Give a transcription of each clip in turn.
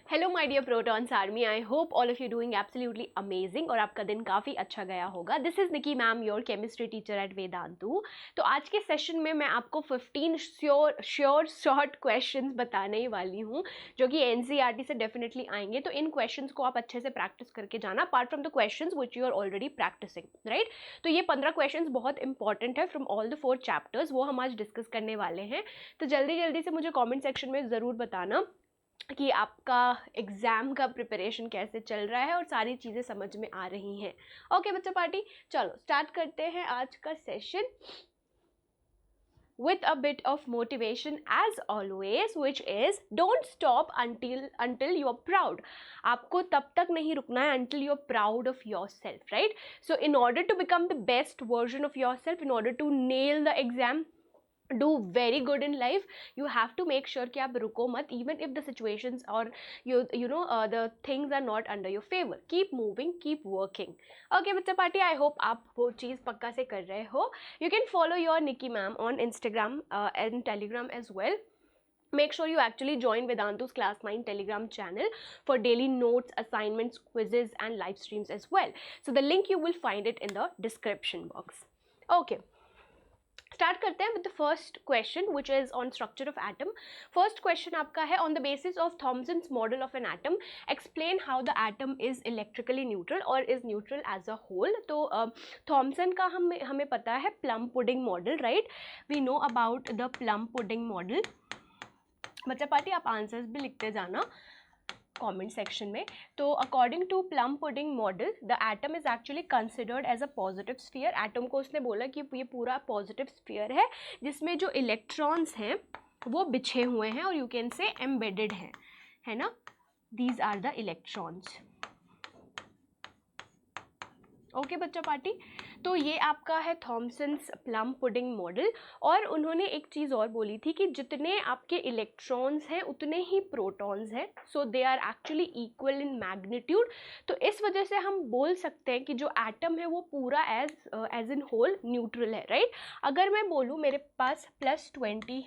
Hello my dear protons army, I hope all of you doing absolutely amazing और आपका दिन काफ़ी अच्छा गया होगा। This is Niki ma'am, your chemistry teacher at Vedantu. तो आज के सेशन में मैं आपको 15 श्योर शॉर्ट क्वेश्चंस बताने ही वाली हूँ जो कि एनसीईआरटी से डेफिनेटली आएंगे। तो इन क्वेश्चंस को आप अच्छे से प्रैक्टिस करके जाना, apart from the questions which you are already practicing, right. तो ये 15 क्वेश्चंस बहुत इंपॉर्टेंट है फ्रॉम ऑल द 4 चैप्टर्स, वो हम आज डिस्कस करने वाले हैं। तो जल्दी जल्दी से मुझे कॉमेंट सेक्शन में ज़रूर बताना कि आपका एग्ज़ाम का प्रिपरेशन कैसे चल रहा है और सारी चीज़ें समझ में आ रही हैं। ओके बच्चा पार्टी, चलो स्टार्ट करते हैं आज का session with a bit of motivation as always, which is don't stop until you're proud. आपको तब तक नहीं रुकना है until you're proud of yourself, right? So in order to become the best version of yourself, in order to nail the exam, do very good in life, you have to make sure कि आप रुको मत, even if the situations or the things are not under your favor. Keep moving, keep working. Okay बच्चा party, I hope आप वो चीज़ पक्का से कर रहे हो. You can follow your Nikki ma'am on Instagram and Telegram as well. Make sure you actually join Vedantu's Class 9 Telegram channel for daily notes, assignments, quizzes and live streams as well. So the link you will find it in the description box. Okay. Start करते हैं with the first question which is on structure of atom. First question आपका है on the basis of Thomson's model of an atom explain how the atom is electrically neutral और is neutral as a whole. तो Thomson का हमें पता है plum pudding model, right. We know about the plum pudding model. बच्चा party आप answers भी लिखते जाना कमेंट सेक्शन में. तो according to plum pudding model the atom is actually considered as a positive sphere. Atom को उसने बोला कि ये पूरा पॉजिटिव स्फीयर है जिसमें जो इलेक्ट्रॉन्स हैं वो बिछे हुए हैं और यू कैन से एम्बेडेड हैं, है ना. These are the electrons. Okay बच्चा पार्टी, तो ये आपका है थॉमसन्स प्लम पुडिंग मॉडल. और उन्होंने एक चीज़ और बोली थी कि जितने आपके इलेक्ट्रॉन्स हैं उतने ही प्रोटॉन्स हैं. So they are actually equal in magnitude. तो इस वजह से हम बोल सकते हैं कि जो एटम है वो पूरा एज इन होल न्यूट्रल है, राइट. अगर मैं बोलूँ मेरे पास +20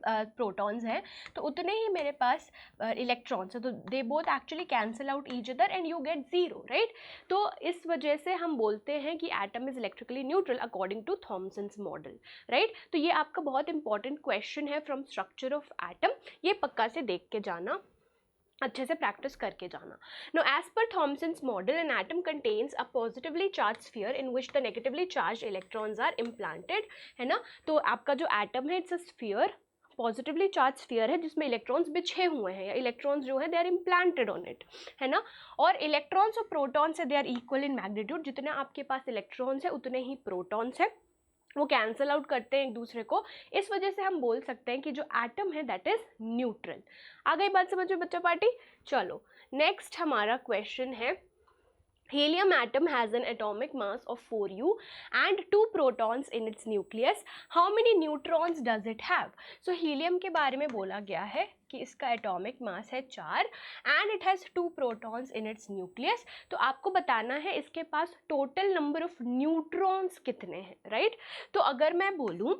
प्रोटॉन्स हैं तो उतने ही मेरे पास इलेक्ट्रॉन्स हैं, तो they both actually cancel out each other and you get zero, right. तो इस वजह से हम बोलते हैं कि atom is electrically neutral according to Thomson's model, right. तो ये आपका बहुत इंपॉर्टेंट क्वेश्चन है फ्रॉम स्ट्रक्चर ऑफ एटम. ये पक्का से देख के जाना, अच्छे से प्रैक्टिस करके जाना. No as per Thomson's model an atom contains a positively charge sphere in which the negatively charge electrons are implanted, है ना. तो आपका जो एटम है it's a sphere, positively charge sphere है जिसमें इलेक्ट्रॉन्स बिछे हुए हैं या इलेक्ट्रॉन्स जो है they are implanted on it, है ना. और इलेक्ट्रॉन्स और प्रोटॉन्स है they are equal in magnitude. जितने आपके पास इलेक्ट्रॉन्स है उतने ही प्रोटॉन्स है, वो कैंसल आउट करते हैं एक दूसरे को. इस वजह से हम बोल सकते हैं कि जो एटम है दैट इज न्यूट्रल. आ गई बात समझ में बच्चा पार्टी. चलो नेक्स्ट हमारा क्वेश्चन है helium atom has an atomic mass of 4u and 2 protons in its nucleus. How many neutrons does it have? So helium के बारे में बोला गया है कि इसका एटॉमिक मास है 4 and it has 2 protons in its nucleus. तो आपको बताना है इसके पास टोटल नंबर ऑफ न्यूट्रॉन्स कितने हैं, राइट. तो अगर मैं बोलूँ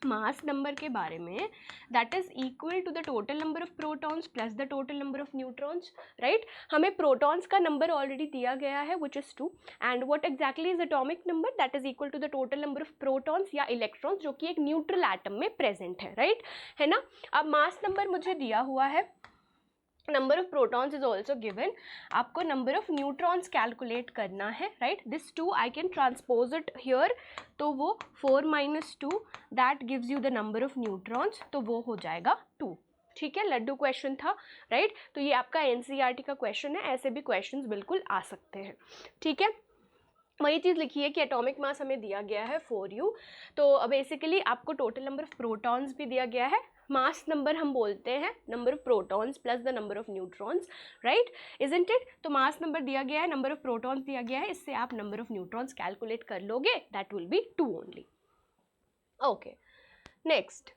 मास नंबर के बारे में, that is equal to the total number of protons plus the total number of neutrons, right. हमें प्रोटॉन्स का नंबर ऑलरेडी दिया गया है which is 2 and what exactly is atomic number, that is equal to the total number of protons या electrons जो कि एक neutral atom में प्रेजेंट है, राइट, है ना. अब मास नंबर मुझे दिया हुआ है, number of protons is also given. आपको नंबर ऑफ न्यूट्रॉन्स कैलकुलेट करना है, right. This 2 I can transpose it here, तो वो 4 - 2 that gives you the number of neutrons, तो वो हो जाएगा 2. ठीक है, लड्डू क्वेश्चन था, राइट. तो ये आपका एनसीईआरटी का क्वेश्चन है, ऐसे भी क्वेश्चंस बिल्कुल आ सकते हैं. ठीक है, वही चीज़ लिखी है कि एटॉमिक मास हमें दिया गया है 4u. तो बेसिकली आपको टोटल नंबर ऑफ प्रोटॉन्स भी दिया गया है. मास नंबर हम बोलते हैं number of protons plus the number of neutrons, right, isn't it. तो मास नंबर दिया गया है, नंबर ऑफ प्रोटॉन्स दिया गया है, इससे आप नंबर ऑफ न्यूट्रॉन्स कैलकुलेट कर लोगे, that will B 2 only. Okay, next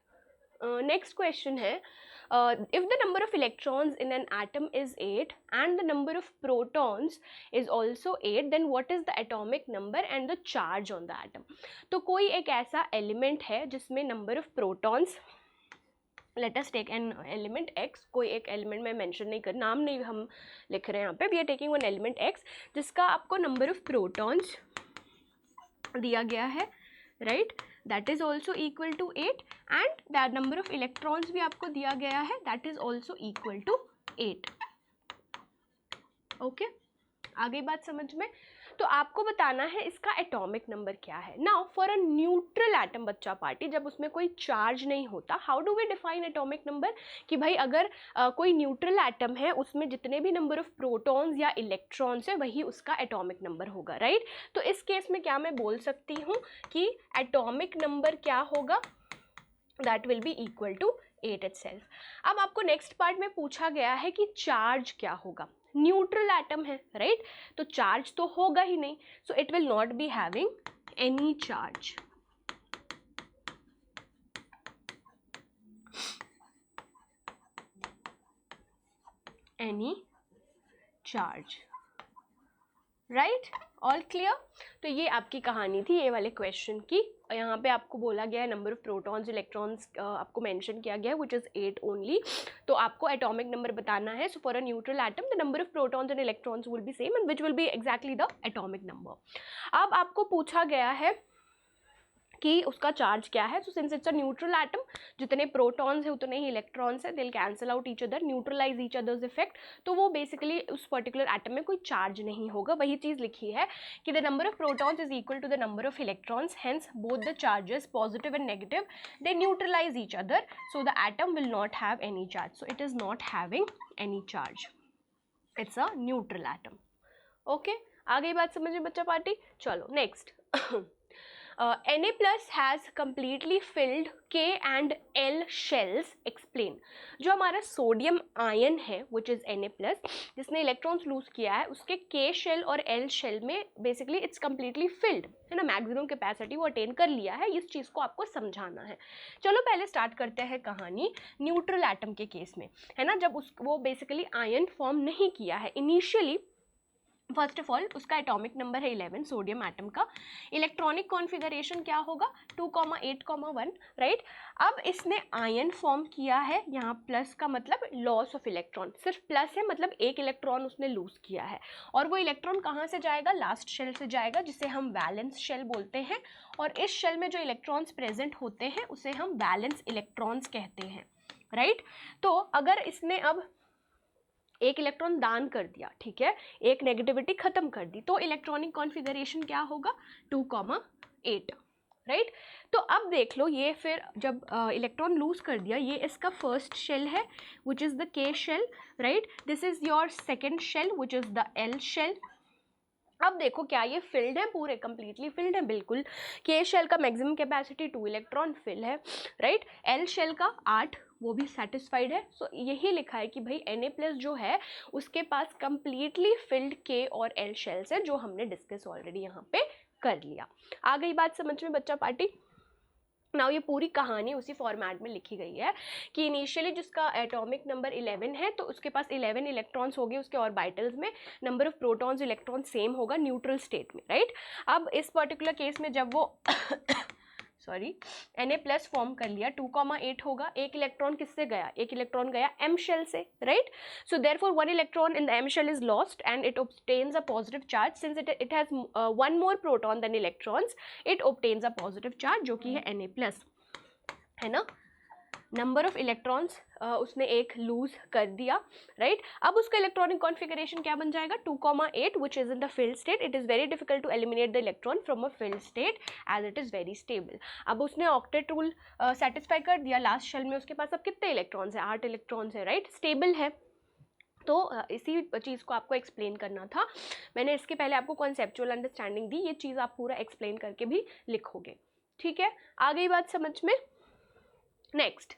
question है if the number of electrons in an atom is 8 and the number of protons is also 8, then what is the atomic number and the charge on the atom. तो कोई एक ऐसा element है जिसमें number of protons let us take an element x, कोई एक element में mention नहीं कर, नाम नहीं हम लिख रहे हैं यहाँ पे, we are taking one element x जिसका आपको नंबर ऑफ प्रोटॉन्स दिया गया है, right, that is also equal to 8 and that number of electrons भी आपको दिया गया है, that is also equal to 8। Okay, आ गई बात समझ में। तो आपको बताना है इसका एटॉमिक नंबर क्या है। Now for a neutral atom बच्चा पार्टी, जब उसमें कोई चार्ज नहीं होता, how do we define atomic number, कि भाई अगर कोई न्यूट्रल एटम है उसमें जितने भी नंबर ऑफ प्रोटॉन्स या इलेक्ट्रॉन्स है वही उसका एटॉमिक नंबर होगा, राइट। तो इस केस में क्या मैं बोल सकती हूँ कि एटॉमिक नंबर क्या होगा, that will be equal to 8 itself। अब आपको नेक्स्ट पार्ट में पूछा गया है कि चार्ज क्या होगा, न्यूट्रल एटम है, राइट, तो चार्ज तो होगा ही नहीं, so it will not be having any charge. Any charge, right, all clear. तो ये आपकी कहानी थी ये वाले क्वेश्चन की। यहाँ पे आपको बोला गया है नंबर ऑफ प्रोटॉन्स इलेक्ट्रॉन्स आपको मेंशन किया गया है विच इज़ 8 ओनली। तो आपको एटॉमिक नंबर बताना है। So for a neutral atom the number of protons and electrons will be same and which will be exactly the atomic number. अब आपको पूछा गया है कि उसका चार्ज क्या है। So since it's a neutral atom, जितने प्रोटॉन्स है उतने ही इलेक्ट्रॉन्स है, they will cancel out each other, neutralize each others effect, तो वो बेसिकली उस पर्टिकुलर एटम में कोई चार्ज नहीं होगा। वही चीज़ लिखी है कि the number of protons is equal to the number of electrons, hence both the charges positive and negative they neutralize each other, so the atom will not have any charge, so it is not having any charge, it's a neutral atom. Okay, आ गई बात समझ में बच्चा party. चलो next, Na plus has completely filled K and L shells, explain। जो हमारा sodium ion है which is Na plus, जिसने इलेक्ट्रॉन्स लूज किया है, उसके K शेल और L शेल में बेसिकली इट्स कम्प्लीटली फिल्ड है ना, मैक्सिमम कैपेसिटी वो अटेन कर लिया है। इस चीज़ को आपको समझाना है। चलो पहले स्टार्ट करते हैं कहानी न्यूट्रल एटम के केस में, है ना, जब वो बेसिकली आयन फॉर्म नहीं किया है इनिशियली। फर्स्ट ऑफ ऑल उसका एटॉमिक नंबर है 11, सोडियम एटम का। इलेक्ट्रॉनिक कॉन्फ़िगरेशन क्या होगा, 2,8,1, राइट। अब इसने आयन फॉर्म किया है, यहाँ प्लस का मतलब लॉस ऑफ इलेक्ट्रॉन, सिर्फ प्लस है मतलब एक इलेक्ट्रॉन उसने लूज किया है, और वो इलेक्ट्रॉन कहाँ से जाएगा, लास्ट शेल से जाएगा, जिसे हम वैलेंस शेल बोलते हैं। और इस शेल में जो इलेक्ट्रॉन्स प्रेजेंट होते हैं उसे हम वैलेंस इलेक्ट्रॉन्स कहते हैं, राइट। तो अगर इसने अब एक इलेक्ट्रॉन दान कर दिया, ठीक है, एक नेगेटिविटी खत्म कर दी, तो इलेक्ट्रॉनिक कॉन्फ़िगरेशन क्या होगा, 2,8, राइट। तो अब देख लो, ये फिर जब इलेक्ट्रॉन लूज कर दिया, ये इसका फर्स्ट शेल है which is the K shell, right, this is your second shell which is the L shell. अब देखो क्या ये फिल्ड है, पूरे कंप्लीटली फिल्ड है, बिल्कुल। K शेल का मैक्सिमम कैपेसिटी 2 इलेक्ट्रॉन फिल है, राइट। L शेल का 8, वो भी सेटिस्फाइड है। सो यही लिखा है कि भाई Na प्लस जो है उसके पास कंप्लीटली फिल्ड K और L शेल्स है, जो हमने डिस्कस ऑलरेडी यहाँ पे कर लिया। आ गई बात समझ में बच्चा पार्टी। नाउ ये पूरी कहानी उसी फॉर्मेट में लिखी गई है कि इनिशियली जिसका एटॉमिक नंबर 11 है तो उसके पास 11 इलेक्ट्रॉन्स होंगे उसके ऑर्बिटल्स में, number of protons electron same होगा न्यूट्रल स्टेट में, राइट। अब इस पर्टिकुलर केस में जब वो सॉरी Na प्लस फॉर्म कर लिया, 2,8 होगा, एक इलेक्ट्रॉन किससे गया, एक इलेक्ट्रॉन गया M शेल से, राइट। So therefore one electron in the M shell is lost and it obtains a positive charge, since it has one more proton than electrons, it obtains a positive charge जो कि है Na plus, है ना। Number of electrons उसने एक loose कर दिया, right. अब उसका इलेक्ट्रॉनिक कॉन्फ़िगरेशन क्या बन जाएगा, 2,8 which is in the filled state. It is very difficult to eliminate the electron from a filled state as it is very stable. अब उसने ऑक्टेट रूल सेटिस्फाई कर दिया, लास्ट शेल में उसके पास अब कितने इलेक्ट्रॉन्स है, 8 इलेक्ट्रॉन्स है, राइट, स्टेबल है। तो इसी चीज़ को आपको एक्सप्लेन करना था। मैंने इसके पहले आपको कॉन्सेप्चुअल अंडरस्टैंडिंग दी, ये चीज़ आप पूरा एक्सप्लेन करके भी लिखोगे, ठीक है। आ गई बात समझ में। Next,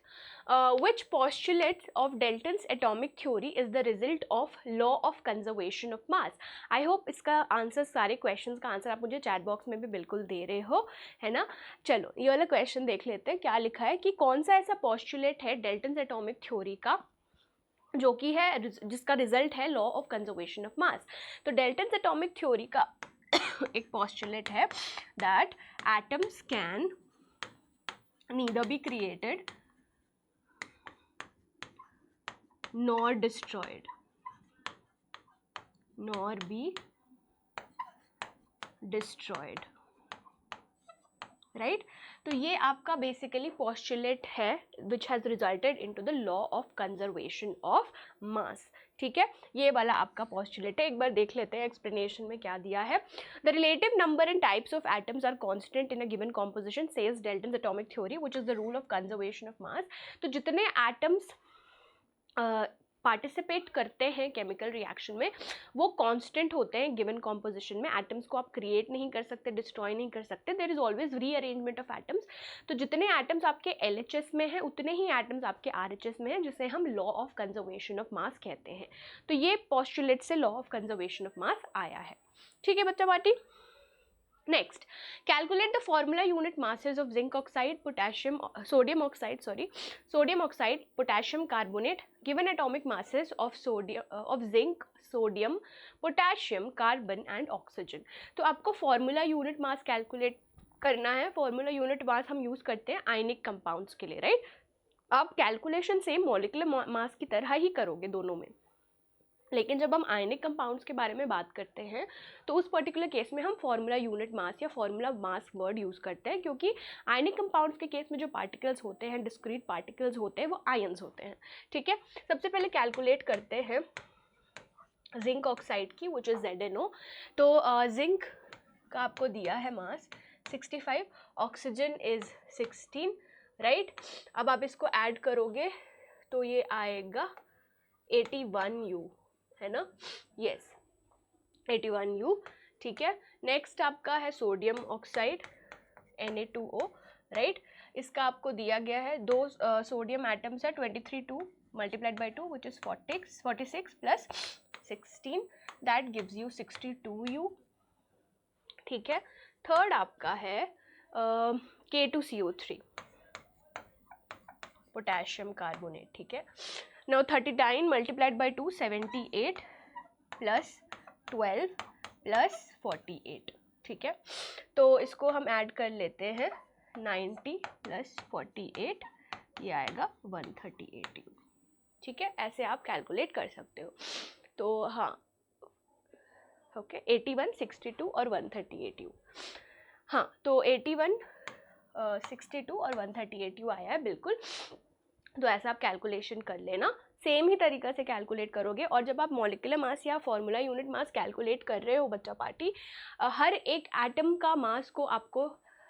which postulate of Dalton's atomic theory is the result of law of conservation of mass? I hope इसका आंसर, सारे क्वेश्चंस का आंसर आप मुझे चैट बॉक्स में भी बिल्कुल दे रहे हो, है ना। चलो ये वाला क्वेश्चन देख लेते हैं, क्या लिखा है कि कौन सा ऐसा postulate है Dalton's atomic theory का जो कि है जिसका रिजल्ट है law of conservation of mass. तो Dalton's atomic theory का एक postulate है that atoms can neither be created nor destroyed, nor be destroyed, right तो ये आपका बेसिकली पॉस्टुलेट है which has resulted into the law of conservation of मास. ठीक है, ये वाला आपका पॉस्टुलेट है. एक बार देख लेते हैं एक्सप्लेनेशन में क्या दिया है. The relative number and types of atoms are constant in a given composition says Dalton's atomic theory which is the rule of conservation of mass. तो जितने एटम्स पार्टिसिपेट करते हैं केमिकल रिएक्शन में वो कांस्टेंट होते हैं गिवन कॉम्पोजिशन में. Atoms को आप क्रिएट नहीं कर सकते, डिस्ट्रॉय नहीं कर सकते. There is always rearrangement of atoms. तो जितने एटम्स आपके LHS में हैं उतने ही एटम्स आपके RHS में हैं, जिसे हम लॉ ऑफ कंजर्वेशन ऑफ मास कहते हैं. तो ये पोस्टुलेट से लॉ ऑफ कंजर्वेशन ऑफ मास आया है. ठीक है बच्चा party. Next, calculate the formula unit masses of zinc oxide, sodium oxide, potassium carbonate, given atomic masses of zinc, sodium, potassium, carbon and oxygen. तो आपको formula unit mass calculate करना है. formula unit mass हम use करते हैं ionic compounds के लिए, right? आप calculation सेम molecular mass की तरह ही करोगे दोनों में, लेकिन जब हम आयनिक कंपाउंड्स के बारे में बात करते हैं तो उस पर्टिकुलर केस में हम फार्मूला यूनिट मास या फार्मूला मास वर्ड यूज़ करते हैं, क्योंकि आयनिक कंपाउंड्स के केस में जो पार्टिकल्स होते हैं, डिस्क्रीट पार्टिकल्स होते हैं, वो आयंस होते हैं. ठीक है, सबसे पहले कैलकुलेट करते हैं जिंक ऑक्साइड की विच इज़ ZnO. तो जिंक का आपको दिया है मास 65, ऑक्सीजन इज़ 16, राइट. अब आप इसको ऐड करोगे तो ये आएगा 81U, है ना. Yes, 81U. ठीक है. नेक्स्ट आपका है सोडियम ऑक्साइड Na2O, राइट. इसका आपको दिया गया है दो सोडियम एटम्स है 23 multiplied by 2 which is 46 plus 16 that gives you 62U. ठीक है. थर्ड आपका है K2CO3 पोटेशियम कार्बोनेट. ठीक है. Now 39 multiplied by 2 78 plus 12 plus 48. ठीक है, तो इसको हम ऐड कर लेते हैं 90 plus 48, ये आएगा 138U. ठीक है, ऐसे आप कैलकुलेट कर सकते हो. तो हाँ, ओके, 81, 62 और 138U. हाँ, तो 81, 62 और 138U आया है बिल्कुल. तो ऐसा आप कैलकुलेशन कर लेना. सेम ही तरीक़ा से कैलकुलेट करोगे. और जब आप मॉलिक्यूलर मास या फॉर्मूला यूनिट मास कैलकुलेट कर रहे हो बच्चा पार्टी, हर एक एटम का मास को आपको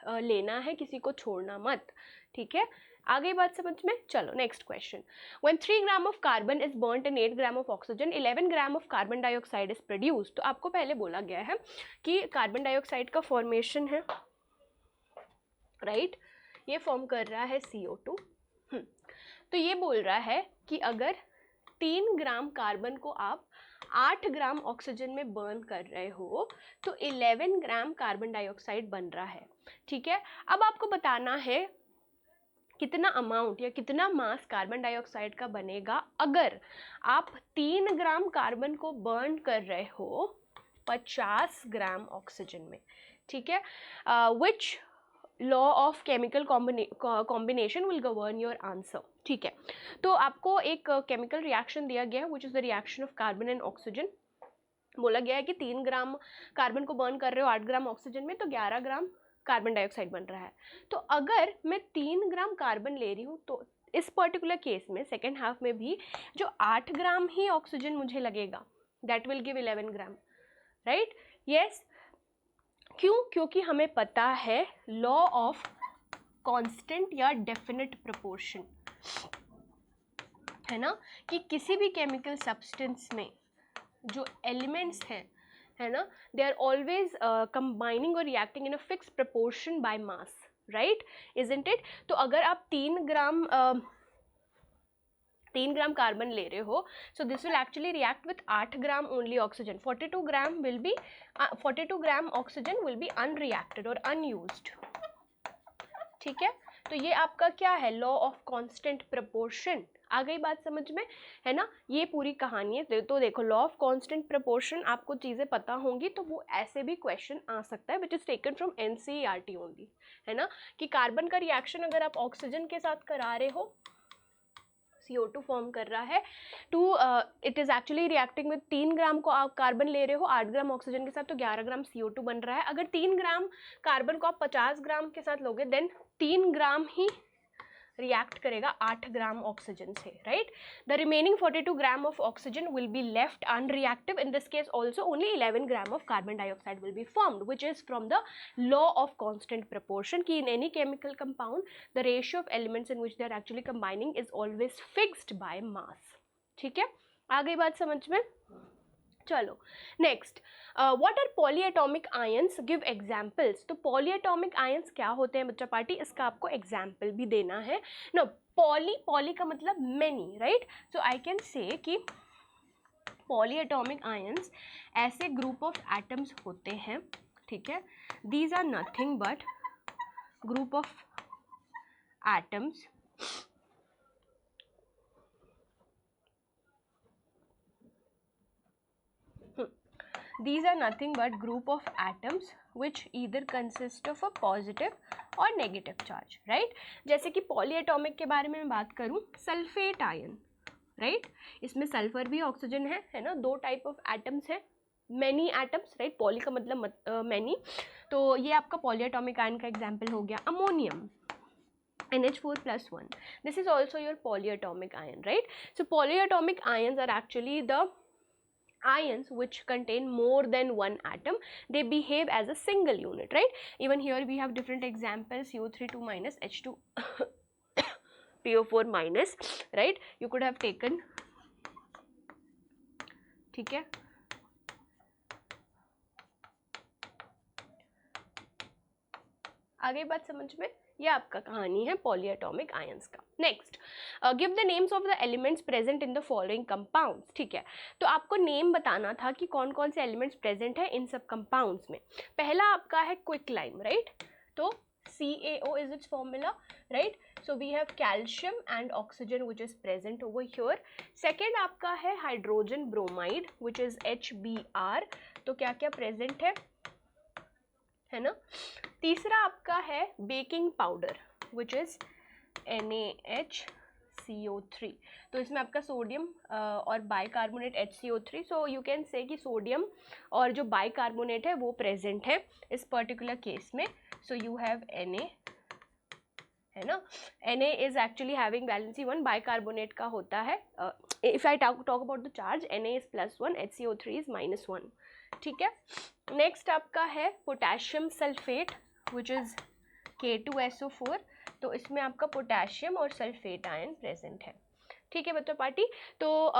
लेना है, किसी को छोड़ना मत. ठीक है, आ गई बात समझ में. चलो next question. When 3 gram of carbon is burned and 8 gram of oxygen 11 gram of carbon dioxide is produced. तो आपको पहले बोला गया है कि कार्बन डाइऑक्साइड का फॉर्मेशन है, राइट. ये फॉर्म कर रहा है CO2. तो ये बोल रहा है कि अगर 3 ग्राम कार्बन को आप 8 ग्राम ऑक्सीजन में बर्न कर रहे हो तो 11 ग्राम कार्बन डाइऑक्साइड बन रहा है. ठीक है, अब आपको बताना है कितना अमाउंट या कितना मास कार्बन डाइऑक्साइड का बनेगा अगर आप 3 ग्राम कार्बन को बर्न कर रहे हो 50 ग्राम ऑक्सीजन में. ठीक है, which law of chemical combination will govern your answer. ठीक है, तो आपको एक केमिकल रिएक्शन दिया गया है which is the reaction of carbon and oxygen. बोला गया है कि 3 ग्राम कार्बन को बर्न कर रहे हो 8 ग्राम ऑक्सीजन में, तो 11 ग्राम कार्बन डाइऑक्साइड बन रहा है. तो अगर मैं 3 ग्राम कार्बन ले रही हूँ तो इस पर्टिकुलर केस में सेकेंड हाफ में भी जो 8 ग्राम ही ऑक्सीजन मुझे लगेगा, that will give 11 gram, right. Yes, क्यों? क्योंकि हमें पता है लॉ ऑफ कांस्टेंट या डेफिनेट प्रोपोर्शन, है ना, कि किसी भी केमिकल सब्सटेंस में जो एलिमेंट्स हैं, है ना, दे आर ऑलवेज कंबाइनिंग और reacting in a fix proportion by mass, right, isn't it. तो अगर आप 3 ग्राम कार्बन ले रहे हो, so this will actually react with 8 gram only oxygen. 42 gram oxygen will B unreacted और अनयूज्ड. ठीक है, तो ये आपका क्या है, लॉ ऑफ कांस्टेंट प्रोपोर्शन. आ गई बात समझ में, है ना. ये पूरी कहानी है. तो देखो, लॉ ऑफ कांस्टेंट प्रोपोर्शन आपको चीज़ें पता होंगी तो वो ऐसे भी क्वेश्चन आ सकता है which is taken from NCERT only, है ना, कि कार्बन का रिएक्शन अगर आप ऑक्सीजन के साथ करा रहे हो, CO2 फॉर्म कर रहा है to it is actually reacting with 3 gram को आप कार्बन ले रहे हो 8 ग्राम ऑक्सीजन के साथ, तो 11 ग्राम CO2 बन रहा है। अगर 3 ग्राम कार्बन को आप 50 ग्राम के साथ लोगे देन 3 ग्राम ही रिएक्ट करेगा 8 ग्राम ऑक्सीजन से, right. The remaining 42 gram of oxygen will be left unreactive. In this case also only 11 gram of carbon dioxide will be formed, which is from the law of constant proportion कि in any chemical compound the ratio of elements in which they are actually combining is always fixed by mass. ठीक है, आ गई बात समझ में। चलो next, what are polyatomic ions, give examples. तो पॉलीएटॉमिक आयंस क्या होते हैं बच्चा पार्टी, इसका आपको एग्जाम्पल भी देना है। नो, पॉली का मतलब many, right. So I can say कि पॉलीएटॉमिक आयंस ऐसे ग्रुप ऑफ एटम्स होते हैं, ठीक है। These are nothing but group of atoms these are nothing but group of atoms which either consist of a positive or negative charge, right। जैसे कि polyatomic के बारे में मैं बात करूं, सल्फेट आयन, राइट। इसमें सल्फर भी ऑक्सीजन है ना। दो टाइप ऑफ एटम्स है, मैनी एटम्स, राइट। पॉली का मतलब मैनी, तो ये आपका पॉलीएटॉमिक आयन का एग्जाम्पल हो गया। Ammonium NH4+1, this is also your polyatomic ion, right। So polyatomic ions are actually the ions which contain more than one atom. They behave as a single unit, right। Even here we have different examples, CO3 minus H2 PO4 minus, right। You could have taken, ठीक है। आगे बात समझ में, ये आपका कहानी है पॉलीएटॉमिक आयंस का। Next, give the names of the elements present in the following compounds. ठीक है, तो आपको नेम बताना था कि कौन कौन से एलिमेंट्स प्रेजेंट है इन सब कंपाउंड्स में। पहला आपका है क्विकलाइम, राइट। तो CaO is its formula, right। So we have calcium and oxygen which is present over here. Second आपका है hydrogen bromide which is HBr। तो क्या क्या प्रेजेंट है ना। तीसरा आपका है baking powder which is NaHCO3। तो इसमें आपका सोडियम और bicarbonate HCO3। So you can say कि सोडियम और जो बाइकार्बोनेट है वो प्रेजेंट है इस पर्टिकुलर केस में। सो यू हैव Na, है ना। Na is actually having valency 1, bicarbonate का होता है, if I talk about the charge, Na is +1, HCO3 is -1। ठीक है, नेक्स्ट आपका है potassium sulphate which is K2SO4। तो इसमें आपका पोटेशियम और सल्फेट आयन प्रेजेंट है। ठीक है बच्चों पार्टी, तो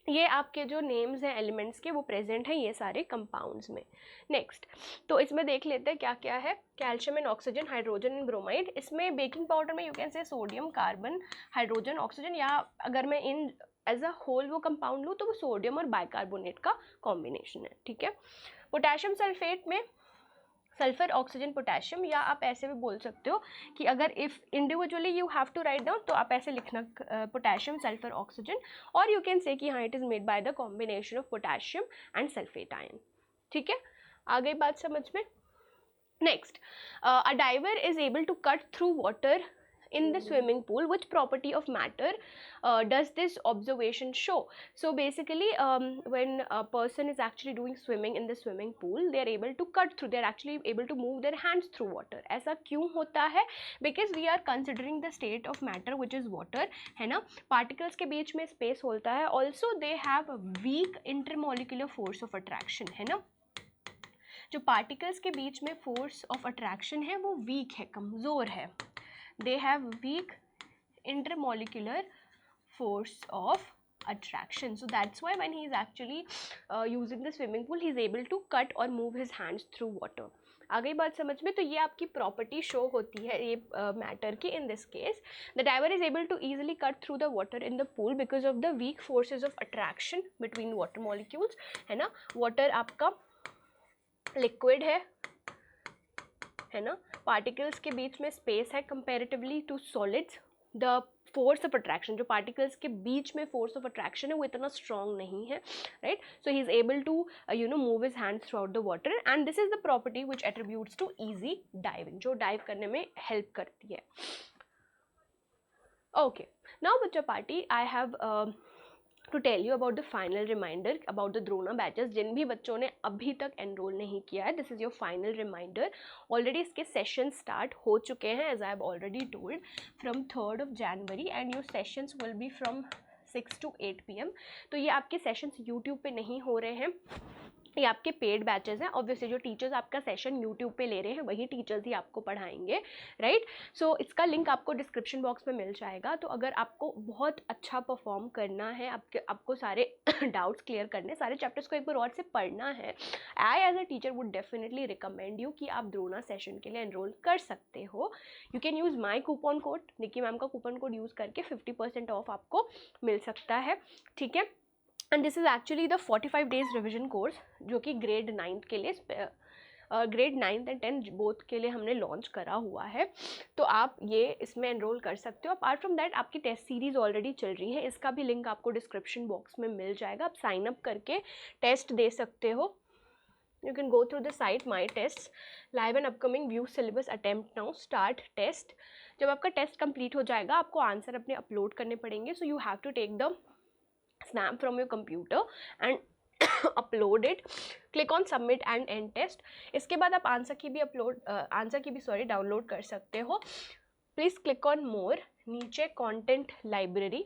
ये आपके जो नेम्स हैं एलिमेंट्स के वो प्रेजेंट हैं ये सारे कंपाउंड्स में। नेक्स्ट, तो इसमें देख लेते हैं क्या क्या है। Calcium and oxygen, hydrogen and bromide. इसमें बेकिंग पाउडर में यू कैन से सोडियम, कार्बन, हाइड्रोजन, ऑक्सीजन, या अगर मैं इन एज अ होल वो कंपाउंड लूँ तो वो सोडियम और बाइकार्बोनेट का कॉम्बिनेशन है। ठीक है, पोटेशियम सल्फेट में सल्फर, ऑक्सीजन, पोटेशियम, या आप ऐसे भी बोल सकते हो कि अगर if individually you have to write down तो आप ऐसे लिखना पोटेशियम, सल्फर, ऑक्सीजन, और यू कैन से कि हाँ it is made by the combination of potassium and sulphate ion. ठीक है, आ गई बात समझ में। Next, a diver is able to cut through water in the swimming pool. Which property of matter does this observation show? So basically when a person is actually doing swimming in the swimming pool, they are able to cut through, they are actually able to move their hands through water. ऐसा क्यों होता है? Because we are considering the state of matter which is water, है ना। particles के बीच में space होता है, also they have a weak intermolecular force of attraction, है ना। जो particles के बीच में force of attraction है वो weak है, कमज़ोर है। They have weak intermolecular force of attraction. So that's why when he is actually using the swimming pool, he is able to cut or move his hands through water. आ गई बात समझ में। तो ये आपकी प्रॉपर्टी शो होती है ये मैटर की। In this case the diver is able to easily cut through the water in the pool because of the weak forces of attraction between water molecules, है ना। वाटर आपका लिक्विड है ना, particles के बीच में स्पेस है comparatively to solids. The force of attraction, जो पार्टिकल्स के बीच में फोर्स ऑफ अट्रैक्शन है वो इतना स्ट्रॉन्ग नहीं है, right. So he is able to move his hands throughout the water, and this is the property which attributes to easy diving, जो डाइव करने में हेल्प करती है। ओके, नाउ बच्चा party I have to tell you about the final reminder about the Drona batches. जिन भी बच्चों ने अभी तक एनरोल नहीं किया है, this is your final reminder. Already इसके सेशन स्टार्ट हो चुके हैं, as I have already told, from 3rd January, and your sessions will be from 6 to 8 PM। तो ये आपके सेशंस यूट्यूब पे नहीं हो रहे हैं, ये आपके पेड बैचेस हैं। ऑब्वियसली जो टीचर्स आपका सेशन यूट्यूब पे ले रहे हैं वही टीचर्स ही आपको पढ़ाएंगे, राइट। सो इसका लिंक आपको डिस्क्रिप्शन बॉक्स में मिल जाएगा। तो अगर आपको बहुत अच्छा परफॉर्म करना है, आपको सारे डाउट्स क्लियर करने, सारे चैप्टर्स को एक बार और से पढ़ना है, I as a teacher would definitely recommend you कि आप द्रोणा सेशन के लिए एनरोल कर सकते हो। You can use my coupon code, Niki ma'am का कूपन कोड यूज़ करके 50% ऑफ आपको मिल सकता है, ठीक है। And this is actually the 45 days revision course जो कि ग्रेड 9th के लिए, grade 9th and 10th both के लिए हमने लॉन्च करा हुआ है। तो आप ये इसमें एनरोल कर सकते हो। अपार्ट फ्रॉम दैट आपकी टेस्ट सीरीज़ ऑलरेडी चल रही है, इसका भी लिंक आपको डिस्क्रिप्शन बॉक्स में मिल जाएगा। आप साइन अप करके टेस्ट दे सकते हो। You can go through the site my test live and upcoming view syllabus attempt now start test. जब आपका टेस्ट कंप्लीट हो जाएगा आपको आंसर अपने अपलोड करने पड़ेंगे। So you have to take the snap from your computer and upload it, click on submit and end test। इसके बाद आप आंसर की भी डाउनलोड कर सकते हो। प्लीज़ क्लिक ऑन मोर, नीचे कंटेंट लाइब्रेरी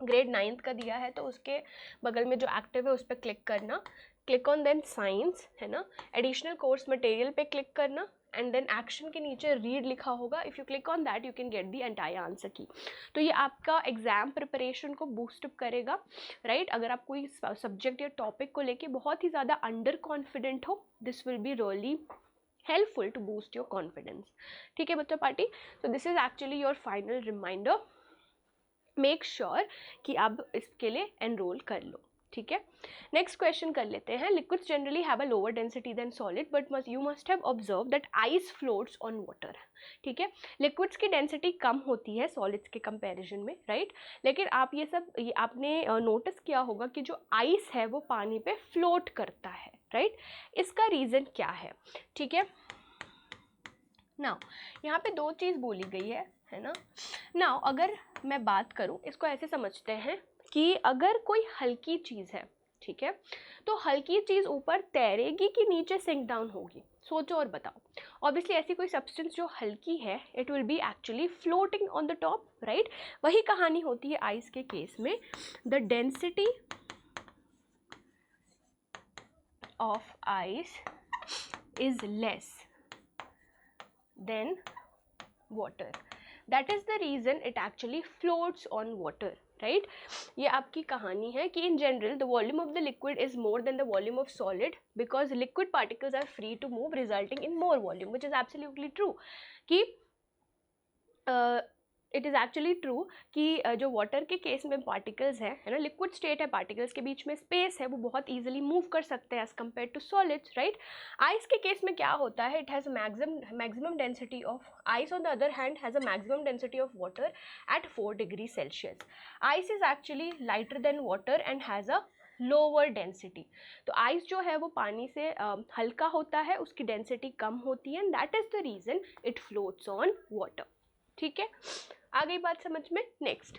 ग्रेड 9th का दिया है तो उसके बगल में जो एक्टिव है उस पर क्लिक करना, क्लिक ऑन देन साइंस, है ना, एडिशनल कोर्स मटेरियल पे क्लिक करना, एंड देन एक्शन के नीचे रीड लिखा होगा। If you click on that you can get the entire answer की। तो ये आपका एग्जाम प्रिपरेशन को बूस्टअप करेगा, राइट। अगर आप कोई सब्जेक्ट या टॉपिक को लेके बहुत ही ज़्यादा अंडर कॉन्फिडेंट हो, this will be really helpful to boost your confidence, ठीक है बच्चा party. So this is actually your final reminder. Make sure कि आप इसके लिए एनरोल कर लो, ठीक है। नेक्स्ट क्वेश्चन कर लेते हैं। Liquids generally have a lower density than solid but you must have observe that ice floats on water, ठीक है। लिक्विड्स की डेंसिटी कम होती है सॉलिड्स के कंपैरिजन में, राइट। लेकिन आप ये आपने नोटिस किया होगा कि जो आइस है वो पानी पे फ्लोट करता है, राइट। इसका रीज़न क्या है, ठीक है। नाउ यहाँ पे दो चीज़ बोली गई है ना। नाउ अगर मैं बात करूँ, इसको ऐसे समझते हैं कि अगर कोई हल्की चीज़ है, ठीक है, तो हल्की चीज़ ऊपर तैरेगी कि नीचे सिंक डाउन होगी, सोचो और बताओ। ऑब्वियसली ऐसी कोई सब्सटेंस जो हल्की है it will be actually floating on the top, right. वही कहानी होती है आइस के केस में। The density of ice is less than water, that is the reason it actually floats on water, right। ये आपकी कहानी है कि in general the volume of the liquid is more than the volume of solid because liquid particles are free to move resulting in more volume, which is absolutely true कि it is actually true कि जो water के केस में particles हैं, है ना, liquid state है, पार्टिकल्स के बीच में स्पेस है, वो बहुत इजीली मूव कर सकते हैं as compare to solids, right. Ice के केस में क्या होता है, it has maximum density of ice on the other hand has a maximum density of water at 4 degrees Celsius। Ice is actually lighter than water and has a lower density. तो ice जो है वो पानी से हल्का होता है, उसकी डेंसिटी कम होती है, and that is the reason it floats on water, ठीक है। आ गई बात समझ में। Next,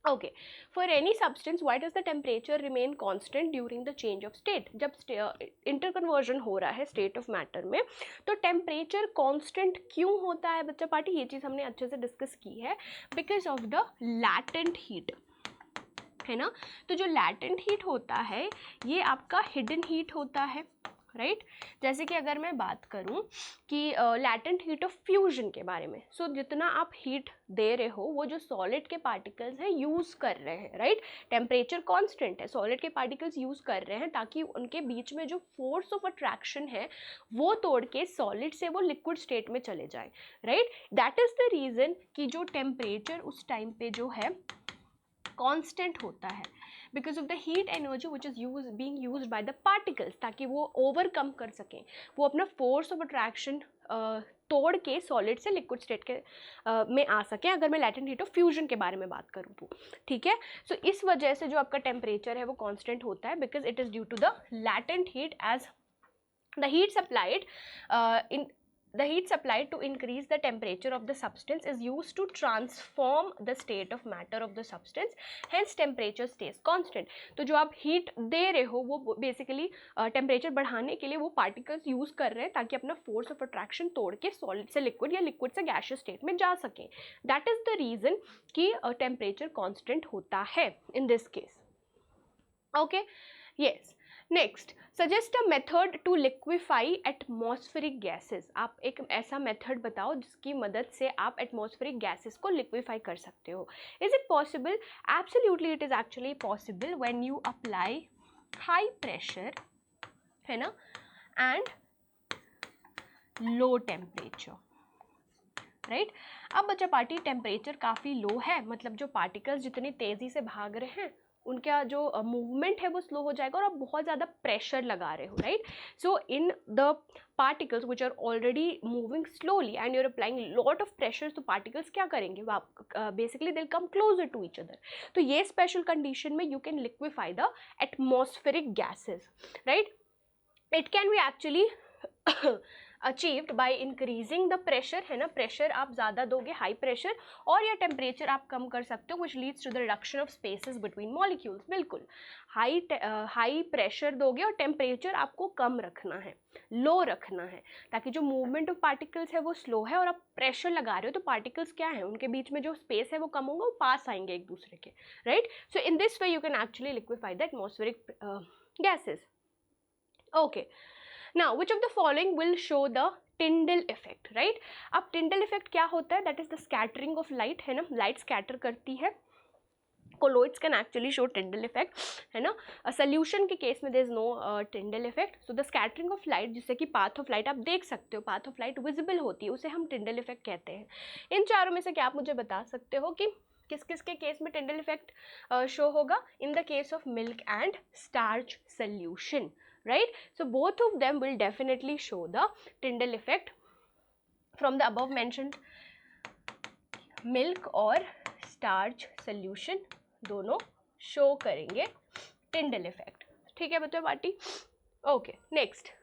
okay, for any substance why does the temperature remain constant during the change of state. जब इंटरकन्वर्जन हो रहा है स्टेट ऑफ मैटर में तो टेम्परेचर कांस्टेंट क्यों होता है बच्चा पार्टी, ये चीज़ हमने अच्छे से डिस्कस की है। Because of the latent heat, है ना। तो जो लैटेंट हीट होता है ये आपका हिडन हीट होता है, राइट। जैसे कि अगर मैं बात करूं कि लैटेंट हीट ऑफ फ्यूजन के बारे में, सो जितना आप हीट दे रहे हो वो जो सॉलिड के पार्टिकल्स हैं यूज़ कर रहे हैं, राइट। टेम्परेचर कांस्टेंट है, सॉलिड के पार्टिकल्स यूज़ कर रहे हैं ताकि उनके बीच में जो फोर्स ऑफ अट्रैक्शन है वो तोड़ के सॉलिड से वो लिक्विड स्टेट में चले जाए, right. That is the reason कि जो टेम्परेचर उस टाइम पे जो है कांस्टेंट होता है, because of the heat energy which is being used by the particles, ताकि वो ओवरकम कर सकें, वो अपना फोर्स ऑफ अट्रैक्शन तोड़ के सॉलिड से लिक्विड स्टेट के में आ सकें। अगर मैं लैटेंट हीट ऑफ फ्यूजन के बारे में बात करूँ तो, ठीक है। सो इस वजह से जो आपका टेम्परेचर है वो कांस्टेंट होता है, because it is due to the latent heat as the heat supplied in the heat supplied to increase the temperature of the substance is used to transform the state of matter of the substance, hence temperature stays constant. तो जो आप heat दे रहे हो वो basically temperature बढ़ाने के लिए वो particles use कर रहे हैं ताकि अपना force of attraction तोड़ के solid से liquid या liquid से gaseous state में जा सकें. That is the reason कि temperature constant होता है in this case. Okay, yes. Next, suggest a method to liquefy atmospheric gases. आप एक ऐसा मेथड बताओ जिसकी मदद से आप एटमॉस्फेरिक गैसेस को लिक्विफाई कर सकते हो. Is it possible? Absolutely it is actually possible when you apply high pressure, है ना, एंड लो टेम्परेचर, राइट. अब बच्चा पार्टी टेम्परेचर काफ़ी लो है, मतलब जो पार्टिकल्स जितनी तेज़ी से भाग रहे हैं उनका जो मूवमेंट है वो स्लो हो जाएगा और आप बहुत ज़्यादा प्रेशर लगा रहे हो, right. So in the particles which are already moving slowly and you are applying lot of pressure, तो पार्टिकल्स क्या करेंगे, वो basically they will come closer to each other. तो ये स्पेशल कंडीशन में you can liquefy the atmospheric gases, right. It can be actually achieved by increasing the pressure, है ना, pressure आप ज़्यादा दोगे, हाई प्रेशर, और या टेम्परेचर आप कम कर सकते हो, which leads to the reduction of spaces between molecules. बिल्कुल हाई प्रेशर दोगे और टेम्परेचर आपको कम रखना है, लो रखना है, ताकि जो मूवमेंट ऑफ पार्टिकल्स है वो स्लो है, और आप प्रेशर लगा रहे हो तो पार्टिकल्स क्या है, उनके बीच में जो स्पेस है वो कम होगा, वो पास आएंगे एक दूसरे के, right. So in this way you can actually liquefy the atmospheric gases. Okay, now which of the following will show the Tyndall effect, right? अब Tyndall effect क्या होता है? That is the scattering of light, है ना, light scatter करती है. Colloids can actually show Tyndall effect, है ना. Solution के केस में there is no Tyndall effect. So the scattering of light, जिससे कि path of light आप देख सकते हो, path of light visible होती है, उसे हम Tyndall effect कहते हैं. इन चारों में से क्या आप मुझे बता सकते हो कि किस किस के केस में Tyndall effect शो होगा? In the case of milk and starch solution, right? So both of them will definitely show the Tyndall effect. From the above mentioned milk और starch solution दोनों शो करेंगे Tyndall effect. ठीक है बच्चों party. Okay, next,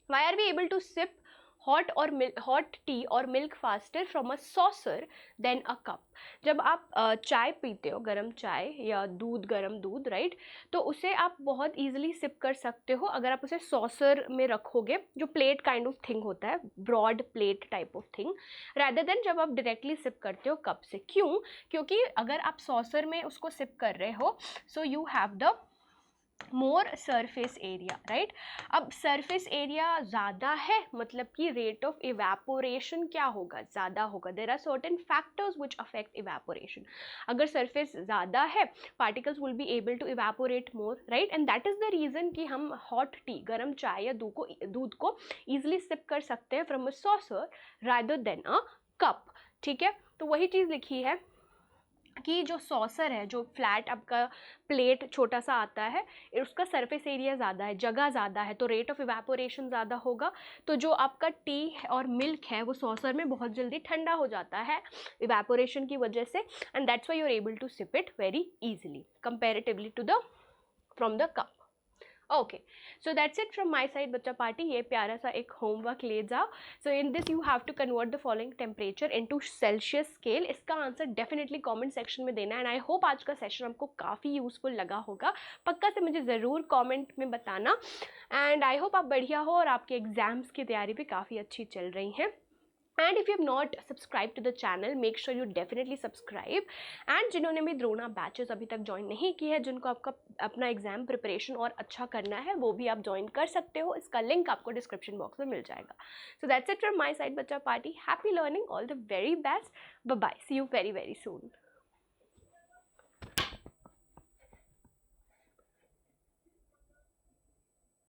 why are we able to sip hot tea और milk faster from a saucer than a cup? जब आप चाय पीते हो, गरम चाय या दूध, गरम दूध, राइट, तो उसे आप बहुत ईजिली सिप कर सकते हो अगर आप उसे सॉसर में रखोगे, जो प्लेट काइंड ऑफ थिंग होता है, broad plate type of thing, rather than जब आप डायरेक्टली सिप करते हो कप से. क्यों? क्योंकि अगर आप सॉसर में उसको सिप कर रहे हो, सो you have the more surface area, right. अब सरफेस एरिया ज़्यादा है मतलब कि रेट ऑफ इवेपोरेशन क्या होगा? ज़्यादा होगा. There are certain factors which affect evaporation. अगर सरफेस ज़्यादा है, particles will be able to evaporate more, right. And that is the reason कि हम हॉट टी, गर्म चाय या दूध को ईजिली सिप कर सकते हैं from a saucer rather than a cup. ठीक है, तो वही चीज़ लिखी है कि जो सॉसर है, जो फ्लैट आपका प्लेट छोटा सा आता है, उसका सरफेस एरिया ज़्यादा है, जगह ज़्यादा है, तो रेट ऑफ इवेपोरेशन ज़्यादा होगा. तो जो आपका टी और मिल्क है वो सॉसर में बहुत जल्दी ठंडा हो जाता है इवेपोरेशन की वजह से, and that's why you are able to sip it very easily comparatively to the from the cup. Okay, so that's it from my side बच्चा पार्टी. ये प्यारा सा एक होमवर्क ले जाओ. So in this you have to convert the following temperature into Celsius scale. इसका answer definitely comment section में देना. एंड आई होप आज का सेशन आपको काफ़ी यूजफुल लगा होगा. पक्का से मुझे ज़रूर कमेंट में बताना. एंड आई होप आप बढ़िया हो और आपके एग्जाम्स की तैयारी भी काफ़ी अच्छी चल रही हैं. And if you have not subscribe to the channel, make sure you definitely subscribe. And जिन्होंने भी द्रोणा बैचेस अभी तक ज्वाइन नहीं की है, जिनको आपका अपना एग्जाम प्रिपरेशन और अच्छा करना है, वो भी आप ज्वाइन कर सकते हो. इसका लिंक आपको डिस्क्रिप्शन बॉक्स में मिल जाएगा. So that's it from my side बच्चा party. Happy learning, all the very best. Bye bye, see you very very soon.